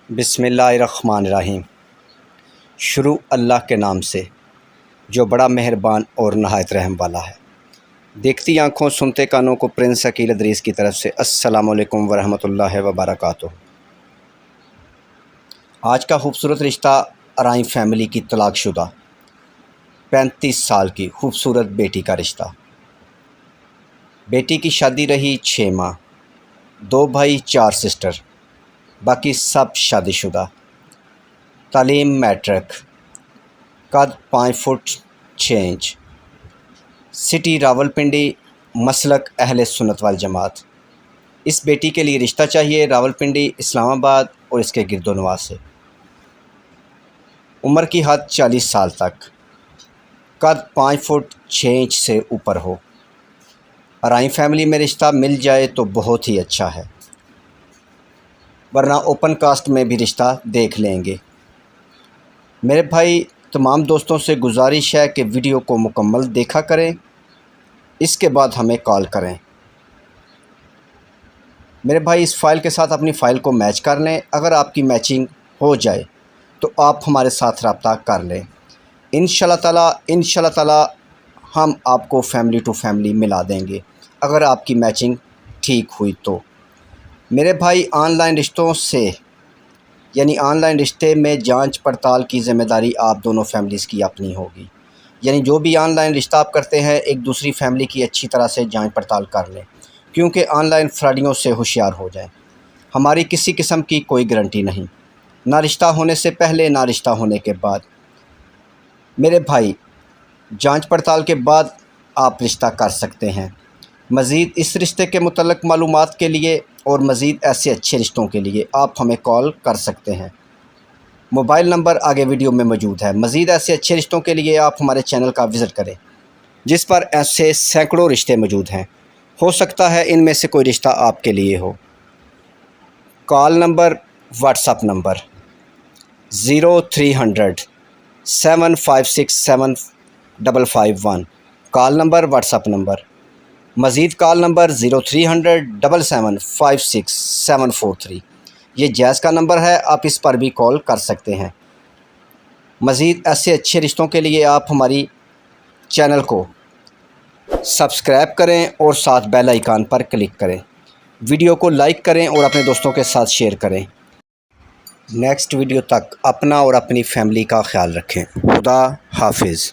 بسم اللہ الرحمن الرحیم۔ شروع اللہ کے نام سے جو بڑا مہربان اور نہایت رحم والا ہے۔ دیکھتی آنکھوں سنتے کانوں کو پرنس عقیل ادریس کی طرف سے السلام علیکم ورحمۃ اللہ وبرکاتہ۔ آج کا خوبصورت رشتہ ارائیں فیملی کی طلاق شدہ 35 سال کی خوبصورت بیٹی کا رشتہ۔ بیٹی کی شادی رہی 6 ماہ، 2 بھائی 4 سسٹر، باقی سب شادی شدہ۔ تعلیم میٹرک، قد 5 فٹ 6 انچ، سٹی راولپنڈی، مسلک اہل سنت والجماعت۔ اس بیٹی کے لیے رشتہ چاہیے راولپنڈی، اسلام آباد اور اس کے گرد و نواح سے۔ عمر کی حد 40 سال تک، قد 5 فٹ 6 انچ سے اوپر ہو۔ ارائیں فیملی میں رشتہ مل جائے تو بہت ہی اچھا ہے، ورنہ اوپن کاسٹ میں بھی رشتہ دیکھ لیں گے۔ میرے بھائی تمام دوستوں سے گزارش ہے کہ ویڈیو کو مکمل دیکھا کریں، اس کے بعد ہمیں کال کریں۔ میرے بھائی اس فائل کے ساتھ اپنی فائل کو میچ کر لیں۔ اگر آپ کی میچنگ ہو جائے تو آپ ہمارے ساتھ رابطہ کر لیں۔ انشاءاللہ تعالی ہم آپ کو فیملی ٹو فیملی ملا دیں گے اگر آپ کی میچنگ ٹھیک ہوئی تو۔ میرے بھائی آن لائن رشتوں سے آن لائن رشتے میں جانچ پڑتال کی ذمہ داری آپ دونوں فیملیز کی اپنی ہوگی۔ جو بھی آن لائن رشتہ آپ کرتے ہیں ایک دوسری فیملی کی اچھی طرح سے جانچ پڑتال کر لیں، کیونکہ آن لائن فراڈیوں سے ہوشیار ہو جائیں۔ ہماری کسی قسم کی کوئی گارنٹی نہیں، نہ رشتہ ہونے سے پہلے نہ رشتہ ہونے کے بعد۔ میرے بھائی جانچ پڑتال کے بعد آپ رشتہ کر سکتے ہیں۔ مزید اس رشتے کے متعلق معلومات کے لیے اور مزید ایسے اچھے رشتوں کے لیے آپ ہمیں کال کر سکتے ہیں۔ موبائل نمبر آگے ویڈیو میں موجود ہے۔ مزید ایسے اچھے رشتوں کے لیے آپ ہمارے چینل کا وزٹ کریں، جس پر ایسے سینکڑوں رشتے موجود ہیں۔ ہو سکتا ہے ان میں سے کوئی رشتہ آپ کے لیے ہو۔ Call number, WhatsApp number 0300 756 7551۔ Call number, WhatsApp number. مزید کال نمبر 0300 7756 743۔ یہ جیز کا نمبر ہے، آپ اس پر بھی کال کر سکتے ہیں۔ مزید ایسے اچھے رشتوں کے لیے آپ ہماری چینل کو سبسکرائب کریں اور ساتھ بیل آئیکن پر کلک کریں۔ ویڈیو کو لائک کریں اور اپنے دوستوں کے ساتھ شیئر کریں۔ نیکسٹ ویڈیو تک اپنا اور اپنی فیملی کا خیال رکھیں۔ خدا حافظ۔